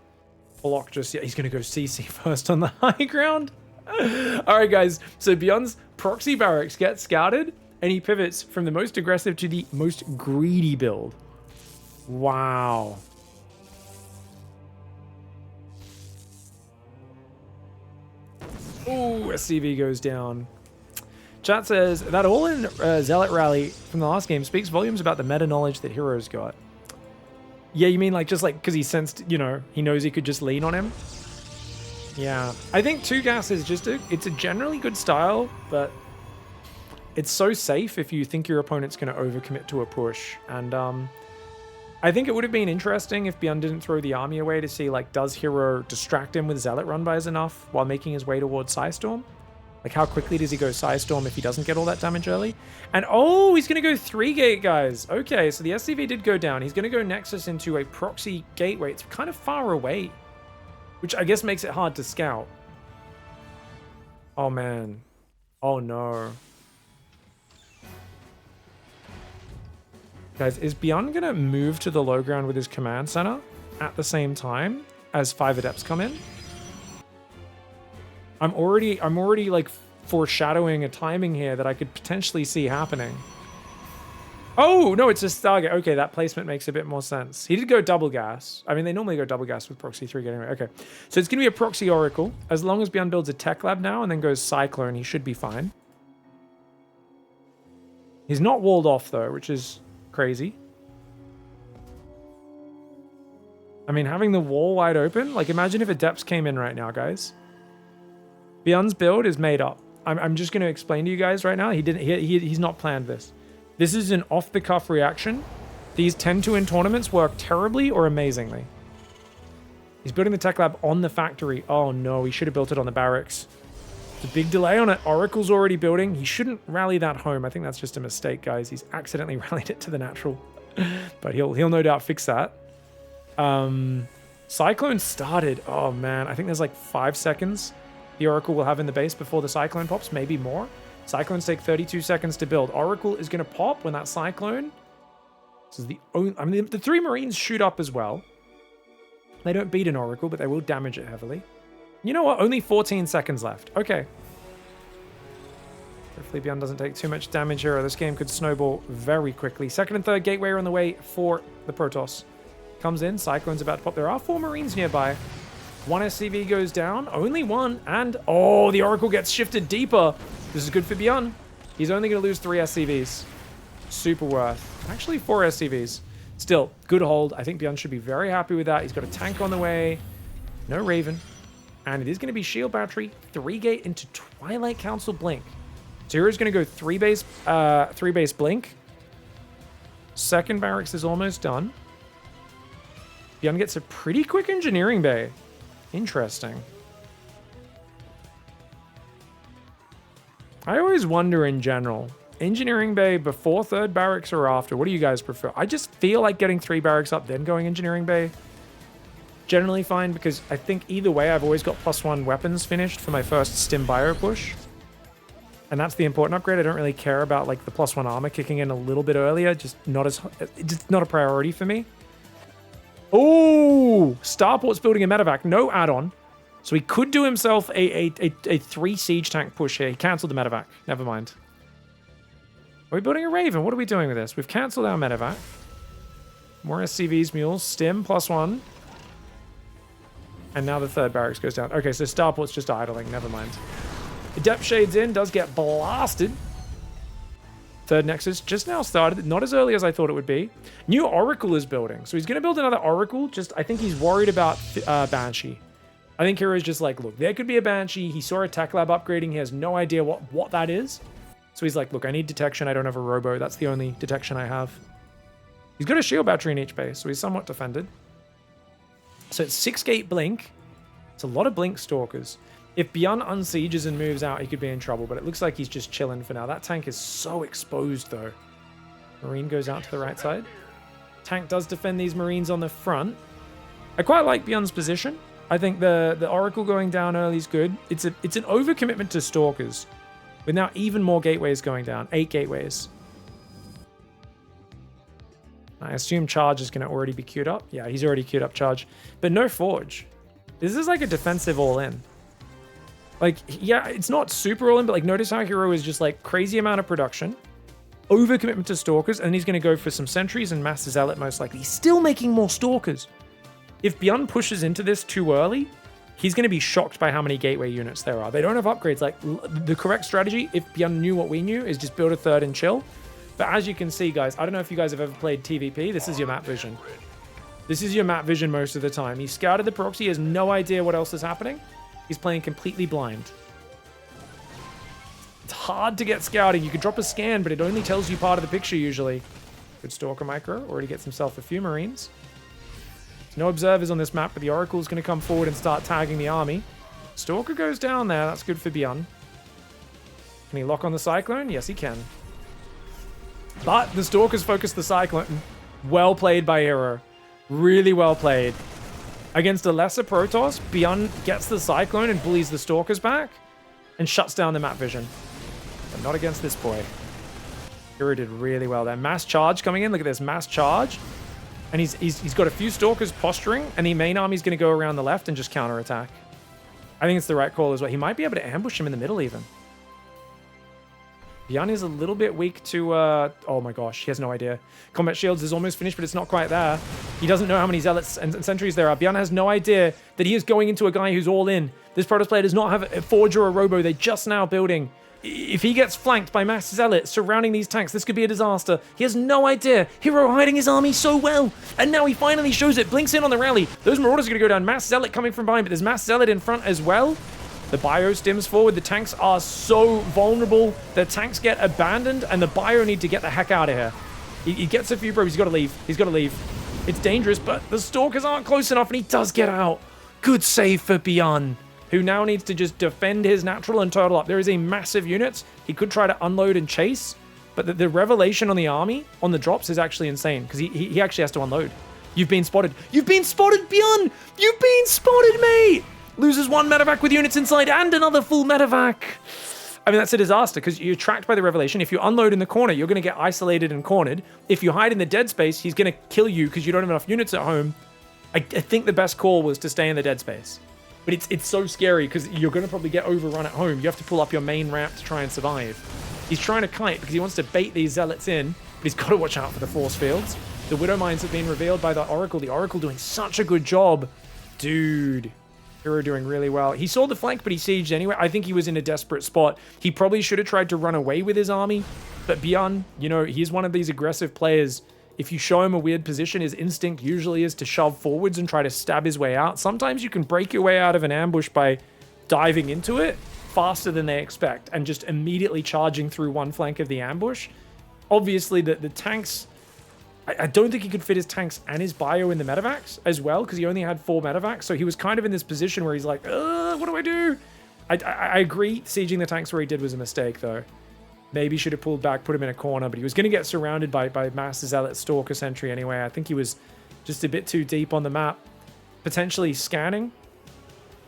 block just yet. He's going to go CC first on the high ground. All right, guys. So BYUN's proxy barracks get scouted, and he pivots from the most aggressive to the most greedy build. Wow. Oh, SCV goes down. Chat says, that all-in Zealot rally from the last game speaks volumes about the meta knowledge that Hero's got. Yeah, you mean like just like because he sensed, you know, he knows he could just lean on him? Yeah. I think 2 gas is just it's a generally good style, but it's so safe if you think your opponent's going to overcommit to a push. And I think it would have been interesting if BYUN didn't throw the army away to see, like, does Hero distract him with Zealot run-bys enough while making his way towards Psystorm? Like, how quickly does he go Psystorm if he doesn't get all that damage early? And, oh, he's going to go 3-gate, guys. Okay, so the SCV did go down. He's going to go Nexus into a proxy gateway. It's kind of far away, which I guess makes it hard to scout. Oh, man. Oh, no. Guys, is BYUN going to move to the low ground with his command center at the same time as 5 Adepts come in? I'm already like foreshadowing a timing here that I could potentially see happening. Oh, no, it's a Stargate. Okay, that placement makes a bit more sense. He did go double gas. I mean, they normally go double gas with Proxy 3 anyway. Okay, so it's going to be a Proxy Oracle. As long as BYUN builds a Tech Lab now and then goes Cyclone, he should be fine. He's not walled off, though, which is crazy. I mean, having the wall wide open, like, imagine if Adepts came in right now, guys. BYUN's build is made up. I'm just going to explain to you guys right now. He's not planned this. This is an off-the-cuff reaction. These tend to, in tournaments, work terribly or amazingly. He's building the Tech Lab on the factory. Oh, no. He should have built it on the barracks. It's a big delay on it. Oracle's already building. He shouldn't rally that home. I think that's just a mistake, guys. He's accidentally rallied it to the natural. But he'll no doubt fix that. Cyclone started. Oh, man. I think there's like 5 seconds the Oracle will have in the base before the Cyclone pops. Maybe more. Cyclones take 32 seconds to build. Oracle is going to pop when that Cyclone... This is the only... I mean, the 3 Marines shoot up as well. They don't beat an Oracle, but they will damage it heavily. You know what? Only 14 seconds left. Okay. Hopefully BYUN doesn't take too much damage here, or this game could snowball very quickly. Second and third gateway are on the way for the Protoss. Comes in. Cyclone's about to pop. There are 4 Marines nearby. 1 SCV goes down. Only 1. And, oh, the Oracle gets shifted deeper. This is good for BYUN. He's only going to lose 3 SCVs. Super worth. Actually, 4 SCVs. Still, good hold. I think BYUN should be very happy with that. He's got a tank on the way. No Raven. And it is going to be Shield Battery, 3-gate into Twilight Council Blink. So Hero's going to go 3-base Blink. Second barracks is almost done. BYUN gets a pretty quick engineering bay. Interesting. I always wonder in general, engineering bay before third barracks or after? What do you guys prefer? I just feel like getting 3 barracks up, then going engineering bay. Generally fine, because I think either way, I've always got +1 weapons finished for my first Stim Bio push. And that's the important upgrade. I don't really care about like the +1 armor kicking in a little bit earlier. Just not a priority for me. Oh, Starport's building a medevac, no add-on. So he could do himself a 3 siege tank push here. He cancelled the medevac. Never mind. Are we building a Raven? What are we doing with this? We've cancelled our medevac. More SCVs, mules, Stim, +1. And now the third barracks goes down. Okay, so Starport's just idling. Never mind. Adept Shades in, does get blasted. Third Nexus just now started. Not as early as I thought it would be. New Oracle is building. So he's going to build another Oracle. I think he's worried about Banshee. I think Hero's just like, look, there could be a Banshee. He saw a Tech Lab upgrading. He has no idea what that is. So he's like, look, I need detection. I don't have a Robo. That's the only detection I have. He's got a Shield Battery in each base, so he's somewhat defended. So it's 6-gate Blink. It's a lot of Blink Stalkers. If BYUN unsieges and moves out, he could be in trouble, but it looks like he's just chilling for now. That tank is so exposed, though. Marine goes out to the right side. Tank does defend these Marines on the front. I quite like BYUN's position. I think the Oracle going down early is good. It's an overcommitment to Stalkers, with now even more gateways going down. 8 gateways. I assume Charge is going to already be queued up. Yeah, he's already queued up Charge. But no Forge. This is like a defensive all-in. Like, yeah, it's not super all-in, but like notice how Hero is just like crazy amount of production, overcommitment to Stalkers, and he's going to go for some Sentries and Master Zealot most likely. He's still making more Stalkers. If BYUN pushes into this too early, he's going to be shocked by how many gateway units there are. They don't have upgrades. Like, the correct strategy, if BYUN knew what we knew, is just build a third and chill. But as you can see, guys, I don't know if you guys have ever played TVP. This is your map vision. This is your map vision most of the time. He scouted the proxy. He has no idea what else is happening. He's playing completely blind. It's hard to get scouting. You can drop a scan, but it only tells you part of the picture usually. Good Stalker Micro. Already gets himself a few Marines. There's no observers on this map, but the Oracle's going to come forward and start tagging the army. Stalker goes down there. That's good for BYUN. Can he lock on the Cyclone? Yes, he can. But the Stalkers focus the Cyclone. Well played by Hero. Really well played. Against a lesser Protoss, BYUN gets the Cyclone and bullies the Stalkers back and shuts down the map vision. But not against this boy. Hero did really well there. Mass Charge coming in. Look at this. Mass Charge. And he's got a few Stalkers posturing, and the main army's going to go around the left and just counterattack. I think it's the right call as well. He might be able to ambush him in the middle even. BYUN is a little bit weak to, oh my gosh, he has no idea. Combat Shields is almost finished, but it's not quite there. He doesn't know how many Zealots and Sentries there are. BYUN has no idea that he is going into a guy who's all in. This Protoss player does not have a Forge or a Robo. They're just now building. If he gets flanked by Mass Zealot surrounding these tanks, this could be a disaster. He has no idea. Hero hiding his army so well. And now he finally shows it. Blinks in on the rally. Those Marauders are going to go down. Mass Zealot coming from behind, but there's Mass Zealot in front as well. The bio stims forward. The tanks are so vulnerable. The tanks get abandoned, and the bio need to get the heck out of here. He gets a few probes. He's got to leave. He's got to leave. It's dangerous, but the Stalkers aren't close enough, and he does get out. Good save for BYUN, who now needs to just defend his natural and turtle up. There is a massive unit. He could try to unload and chase, but the revelation on the army, on the drops, is actually insane, because he actually has to unload. You've been spotted. You've been spotted, BYUN! You've been spotted, mate! Loses one medevac with units inside and another full medevac. I mean, that's a disaster because you're tracked by the revelation. If you unload in the corner, you're going to get isolated and cornered. If you hide in the dead space, he's going to kill you because you don't have enough units at home. I think the best call was to stay in the dead space. But it's so scary because you're going to probably get overrun at home. You have to pull up your main ramp to try and survive. He's trying to kite because he wants to bait these Zealots in, but he's got to watch out for the force fields. The Widow Mines have been revealed by the Oracle. The Oracle doing such a good job. Dude. Hero doing really well. He saw the flank, but he sieged anyway. I think he was in a desperate spot. He probably should have tried to run away with his army, but BYUN, you know, he's one of these aggressive players. If you show him a weird position, his instinct usually is to shove forwards and try to stab his way out. Sometimes you can break your way out of an ambush by diving into it faster than they expect and just immediately charging through one flank of the ambush. Obviously, the tanks... I don't think he could fit his tanks and his bio in the medevacs as well, because he only had 4 medevacs. So he was kind of in this position where he's like, what do I do? I agree, sieging the tanks where he did was a mistake, though. Maybe should have pulled back, put him in a corner, but he was going to get surrounded by Master Zealot Stalker Sentry anyway. I think he was just a bit too deep on the map. Potentially scanning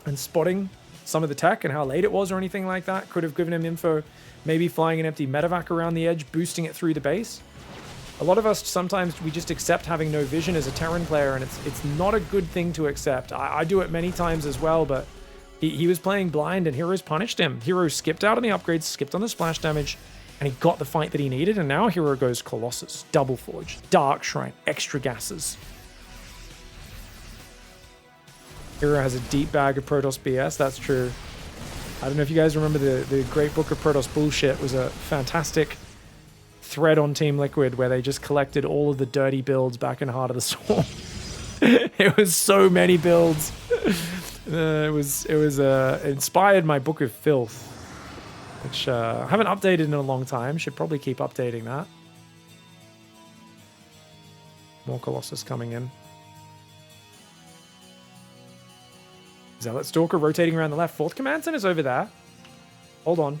and spotting some of the tech and how late it was or anything like that. Could have given him info. Maybe flying an empty medevac around the edge, boosting it through the base. A lot of us, sometimes we just accept having no vision as a Terran player, and it's not a good thing to accept. I do it many times as well, but he was playing blind, and Heroes punished him. Hero skipped out on the upgrades, skipped on the splash damage, and he got the fight that he needed, and now Hero goes Colossus, Double Forge, Dark Shrine, extra gases. Hero has a deep bag of Protoss BS, that's true. I don't know if you guys remember the Great Book of Protoss Bullshit. Was a fantastic thread on Team Liquid where they just collected all of the dirty builds back in Heart of the Storm. It was so many builds. It inspired my Book of Filth, which I haven't updated in a long time. Should probably keep updating that. More Colossus coming in. Zealot Stalker rotating around the left. 4th Command Center is over there. Hold on.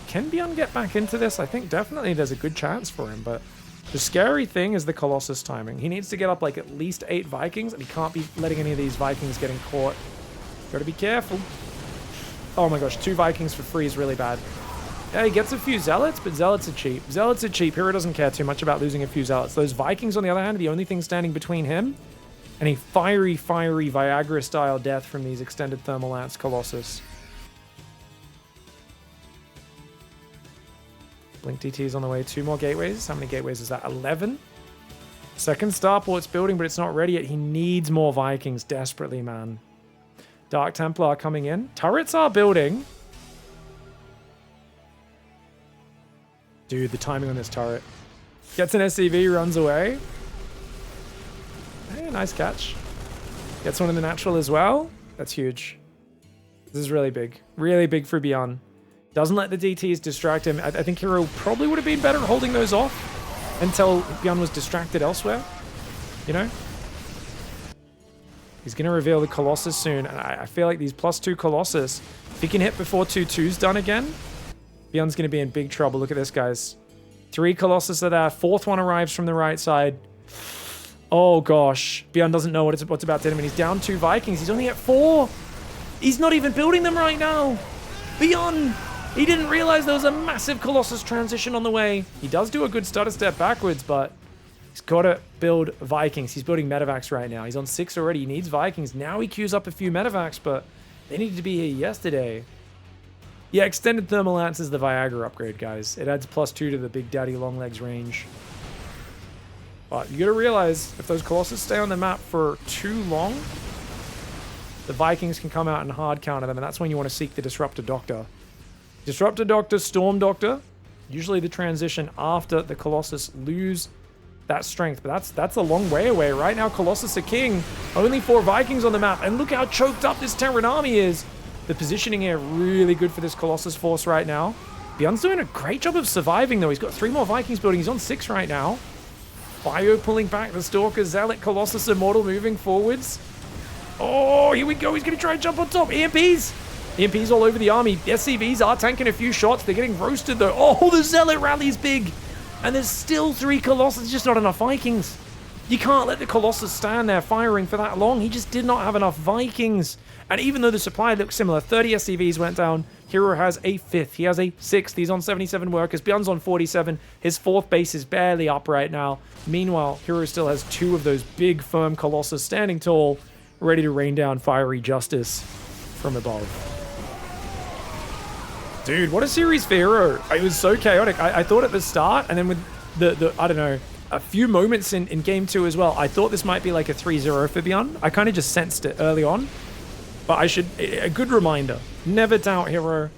Can BYUN get back into this? I think definitely there's a good chance for him, but The scary thing is the Colossus timing. He needs to get up like at least 8 Vikings, and he can't be letting any of these Vikings getting caught. Gotta be careful. Oh my gosh, 2 Vikings for free is really bad. Yeah, he gets a few Zealots, but Zealots are cheap. Zealots are cheap. Hero doesn't care too much about losing a few Zealots. Those Vikings, on the other hand, are the only thing standing between him and a fiery Viagra-style death from these extended Thermal Lance Colossus. Blink DT is on the way. 2 more gateways. How many gateways is that? 11? Second starport's building, but it's not ready yet. He needs more Vikings desperately, man. Dark Templar coming in. Turrets are building. Dude, the timing on this turret. Gets an SCV, runs away. Hey, nice catch. Gets one in the natural as well. That's huge. This is really big. Really big for BYUN. Doesn't let the DTs distract him. I think Hero probably would have been better holding those off until BYUN was distracted elsewhere. You know? He's going to reveal the Colossus soon. And I feel like these +2 Colossus, if he can hit before 2-2's done again, BYUN's going to be in big trouble. Look at this, guys. 3 Colossus are there. 4th one arrives from the right side. Oh, gosh. BYUN doesn't know what's about to hit him. And he's down 2 Vikings. He's only at 4. He's not even building them right now. BYUN! He didn't realize there was a massive Colossus transition on the way. He does do a good stutter step backwards, but he's got to build Vikings. He's building Medivacs right now. He's on 6 already. He needs Vikings. Now he queues up a few Medivacs, but they needed to be here yesterday. Yeah, extended Thermal Lance is the Viagra upgrade, guys. It adds +2 to the Big Daddy Longlegs range. But you got to realize, if those Colossus stay on the map for too long, the Vikings can come out and hard counter them, and that's when you want to seek the Disruptor Doctor. Disruptor Doctor, Storm Doctor, usually the transition after the Colossus lose that strength, but that's a long way away. Right now, Colossus are king. Only 4 Vikings on the map, and look how choked up this Terran army is. The positioning here really good for this Colossus force right now. BYUN's doing a great job of surviving, though. He's got 3 more Vikings building. He's on 6 right now. Bio pulling back the Stalker, Zealot, Colossus Immortal moving forwards. Oh, here we go. He's going to try and jump on top. EMPs. EMPs all over the army. SCVs are tanking a few shots. They're getting roasted, though. Oh, the Zealot rally is big. And there's still 3 Colossus. Just not enough Vikings. You can't let the Colossus stand there firing for that long. He just did not have enough Vikings. And even though the supply looks similar, 30 SCVs went down. Hero has a 5th. He has a 6th. He's on 77 workers. BYUN's on 47. His 4th base is barely up right now. Meanwhile, Hero still has 2 of those big, firm Colossus standing tall, ready to rain down fiery justice from above. Dude, what a series for Hero. It was so chaotic. I thought at the start, and then with the I don't know, a few moments in Game 2 as well, I thought this might be like a 3-0 for BYUN. I kind of just sensed it early on. But a good reminder, never doubt Hero.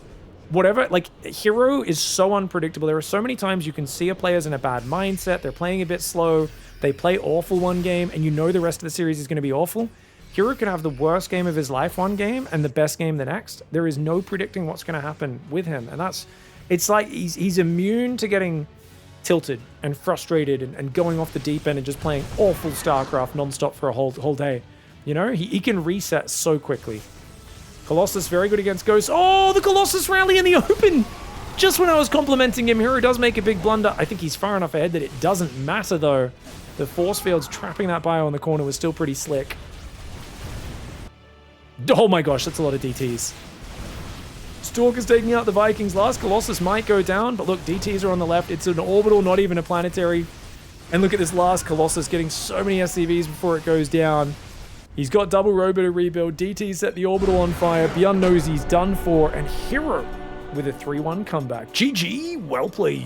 Whatever, like, Hero is so unpredictable. There are so many times you can see a player's in a bad mindset. They're playing a bit slow. They play awful one game, and you know the rest of the series is going to be awful. Hero can have the worst game of his life one game and the best game the next. There is no predicting what's going to happen with him. And it's like he's immune to getting tilted and frustrated and going off the deep end and just playing awful StarCraft nonstop for a whole day. You know, he can reset so quickly. Colossus very good against Ghosts. Oh, the Colossus rally in the open! Just when I was complimenting him, Hero does make a big blunder. I think he's far enough ahead that it doesn't matter, though. The force fields trapping that bio in the corner was still pretty slick. Oh my gosh, that's a lot of DTs. Stalker's taking out the Vikings. Last Colossus might go down, but look, DTs are on the left. It's an orbital, not even a planetary. And look at this last Colossus getting so many SCVs before it goes down. He's got double robo to rebuild. DT set the orbital on fire. BYUN knows he's done for. And Hero with a 3-1 comeback. GG, well played.